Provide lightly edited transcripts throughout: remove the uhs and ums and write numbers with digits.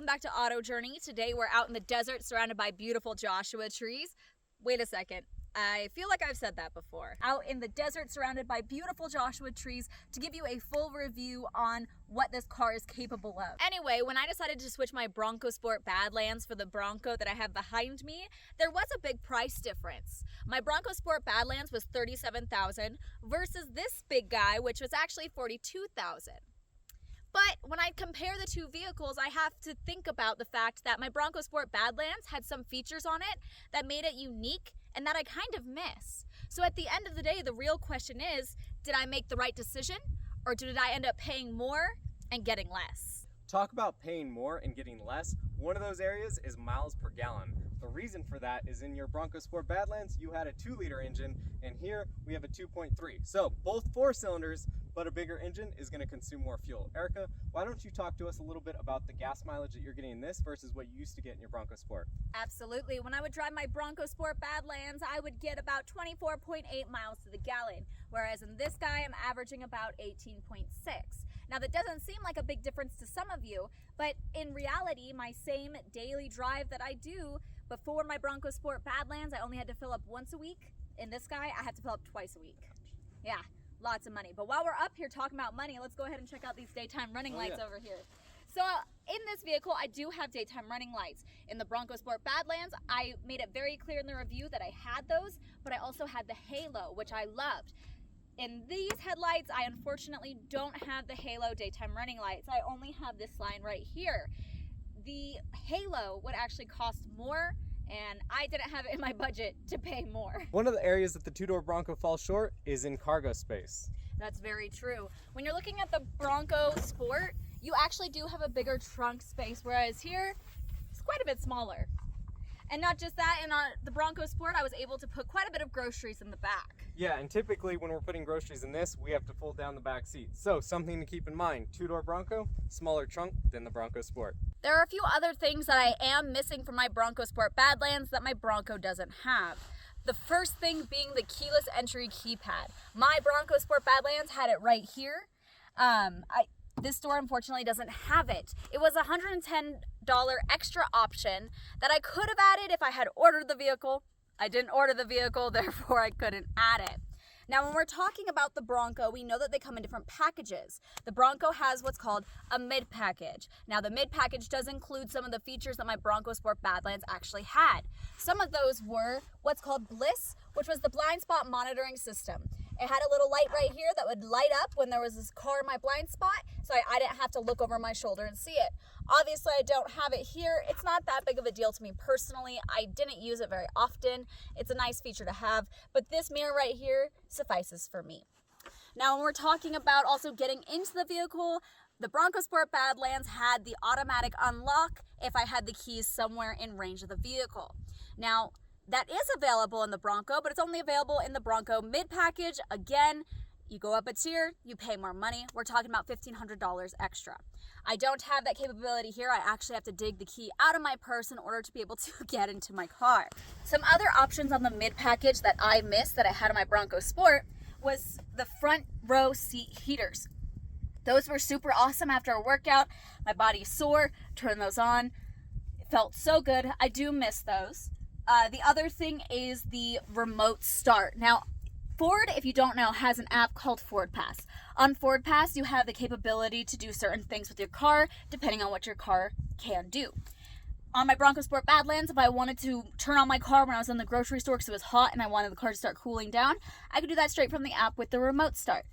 welcome back to Auto Journey. Today we're out in the desert surrounded by beautiful Joshua trees. Wait a second. I feel like I've said that before. Out in the desert surrounded by beautiful Joshua trees to give you a full review on what this car is capable of. Anyway, when I decided to switch my Bronco Sport Badlands for the Bronco that I have behind me, there was a big price difference. My Bronco Sport Badlands was $37,000 versus this big guy, which was actually $42,000. But when I compare the two vehicles, I have to think about the fact that my Bronco Sport Badlands had some features on it that made it unique and that I kind of miss. So at the end of the day, the real question is, did I make the right decision or did I end up paying more and getting less? Talk about paying more and getting less. One of those areas is miles per gallon. The reason for that is in your Bronco Sport Badlands, you had a 2-liter engine, and here we have a 2.3. So both 4 cylinders, but a bigger engine is going to consume more fuel. Erica, why don't you talk to us a little bit about the gas mileage that you're getting in this versus what you used to get in your Bronco Sport? Absolutely. When I would drive my Bronco Sport Badlands, I would get about 24.8 miles to the gallon, whereas in this guy, I'm averaging about 18.6. Now, that doesn't seem like a big difference to some of you, but in reality, my same daily drive that I do before my Bronco Sport Badlands, I only had to fill up once a week. In this guy, I have to fill up twice a week. Yeah, lots of money. But while we're up here talking about money, let's go ahead and check out these daytime running lights over here. So in this vehicle, I do have daytime running lights. In the Bronco Sport Badlands, I made it very clear in the review that I had those, but I also had the halo, which I loved. In these headlights, I unfortunately don't have the halo daytime running lights. I only have this line right here. The halo would actually cost more, and I didn't have it in my budget to pay more. One of the areas that the 2-door Bronco falls short is in cargo space. That's very true. When you're looking at the Bronco Sport, you actually do have a bigger trunk space, whereas here, it's quite a bit smaller. And not just that, in the Bronco Sport, I was able to put quite a bit of groceries in the back. Yeah, and typically when we're putting groceries in this, we have to fold down the back seat. So something to keep in mind, 2-door Bronco, smaller trunk than the Bronco Sport. There are a few other things that I am missing from my Bronco Sport Badlands that my Bronco doesn't have. The first thing being the keyless entry keypad. My Bronco Sport Badlands had it right here. This store unfortunately doesn't have it. It was a $110 extra option that I could have added if I had ordered the vehicle. I didn't order the vehicle, therefore I couldn't add it. Now, when we're talking about the Bronco, we know that they come in different packages. The Bronco has what's called a mid package. Now, the mid package does include some of the features that my Bronco Sport Badlands actually had. Some of those were what's called Bliss, which was the blind spot monitoring system. It had a little light right here that would light up when there was this car in my blind spot, so I didn't have to look over my shoulder and see it. Obviously, I don't have it here. It's not that big of a deal to me personally. I didn't use it very often. It's a nice feature to have, but this mirror right here suffices for me. Now, when we're talking about also getting into the vehicle, the Bronco Sport Badlands had the automatic unlock if I had the keys somewhere in range of the vehicle. Now, that is available in the Bronco, but it's only available in the Bronco mid package. Again, you go up a tier, you pay more money. We're talking about $1,500 extra. I don't have that capability here. I actually have to dig the key out of my purse in order to be able to get into my car. Some other options on the mid package that I missed that I had on my Bronco Sport was the front row seat heaters. Those were super awesome after a workout. My body's sore, turn those on. It felt so good. I do miss those. The other thing is the remote start. Now, Ford, if you don't know, has an app called Ford Pass. On Ford Pass, you have the capability to do certain things with your car, depending on what your car can do. On my Bronco Sport Badlands, if I wanted to turn on my car when I was in the grocery store because it was hot and I wanted the car to start cooling down, I could do that straight from the app with the remote start.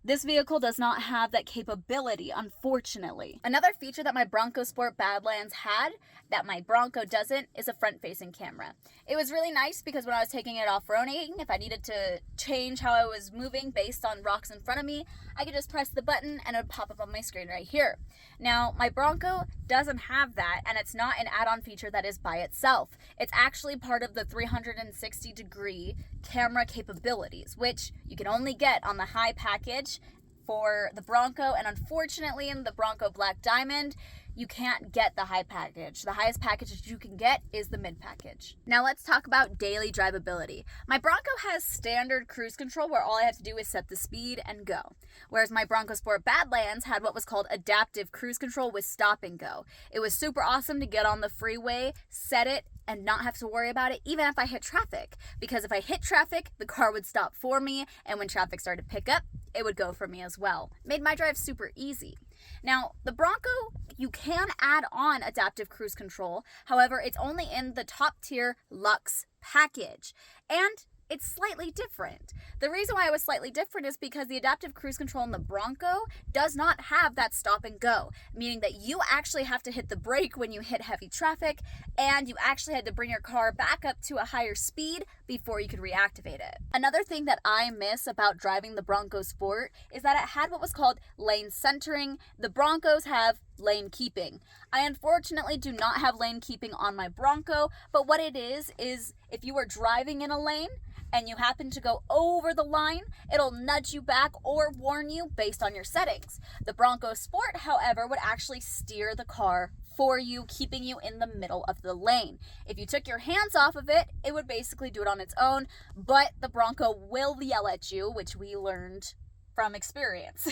This vehicle does not have that capability, unfortunately. Another feature that my Bronco Sport Badlands had that my Bronco doesn't is a front-facing camera. It was really nice because when I was taking it off-roading, if I needed to change how I was moving based on rocks in front of me, I could just press the button and it would pop up on my screen right here. Now, my Bronco doesn't have that, and it's not an add-on feature that is by itself. It's actually part of the 360-degree camera capabilities, which you can only get on the high package for the Bronco, and unfortunately in the Bronco Black Diamond, you can't get the high package. The highest package that you can get is the mid package. Now let's talk about daily drivability. My Bronco has standard cruise control where all I have to do is set the speed and go. Whereas my Bronco Sport Badlands had what was called adaptive cruise control with stop and go. It was super awesome to get on the freeway, set it, and not have to worry about it even if I hit traffic. Because if I hit traffic, the car would stop for me, and when traffic started to pick up, it would go for me as well. Made my drive super easy. Now, the Bronco, you can add on adaptive cruise control. However, it's only in the top tier Luxe package. And it's slightly different. The reason why it was slightly different is because the adaptive cruise control in the Bronco does not have that stop and go, meaning that you actually have to hit the brake when you hit heavy traffic, and you actually had to bring your car back up to a higher speed before you could reactivate it. Another thing that I miss about driving the Bronco Sport is that it had what was called lane centering. The Broncos have lane keeping. I unfortunately do not have lane keeping on my Bronco, but what it is if you are driving in a lane and you happen to go over the line, it'll nudge you back or warn you based on your settings. The Bronco Sport, however, would actually steer the car for you, keeping you in the middle of the lane. If you took your hands off of it, it would basically do it on its own, but the Bronco will yell at you, which we learned from experience.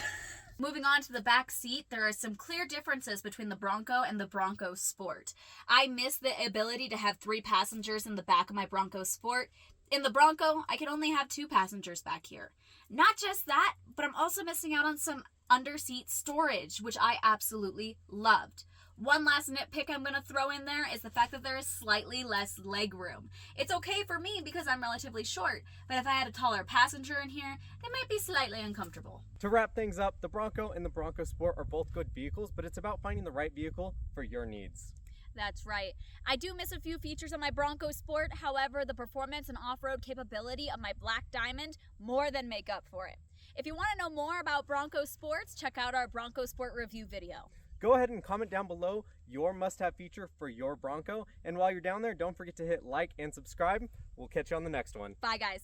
Moving on to the back seat, there are some clear differences between the Bronco and the Bronco Sport. I miss the ability to have 3 passengers in the back of my Bronco Sport. In the Bronco, I can only have 2 passengers back here. Not just that, but I'm also missing out on some under-seat storage, which I absolutely loved. One last nitpick I'm going to throw in there is the fact that there is slightly less leg room. It's okay for me because I'm relatively short, but if I had a taller passenger in here, it might be slightly uncomfortable. To wrap things up, the Bronco and the Bronco Sport are both good vehicles, but it's about finding the right vehicle for your needs. That's right. I do miss a few features on my Bronco Sport. However, the performance and off-road capability of my Black Diamond more than make up for it. If you want to know more about Bronco Sports, check out our Bronco Sport review video. Go ahead and comment down below your must-have feature for your Bronco. And while you're down there, don't forget to hit like and subscribe. We'll catch you on the next one. Bye, guys.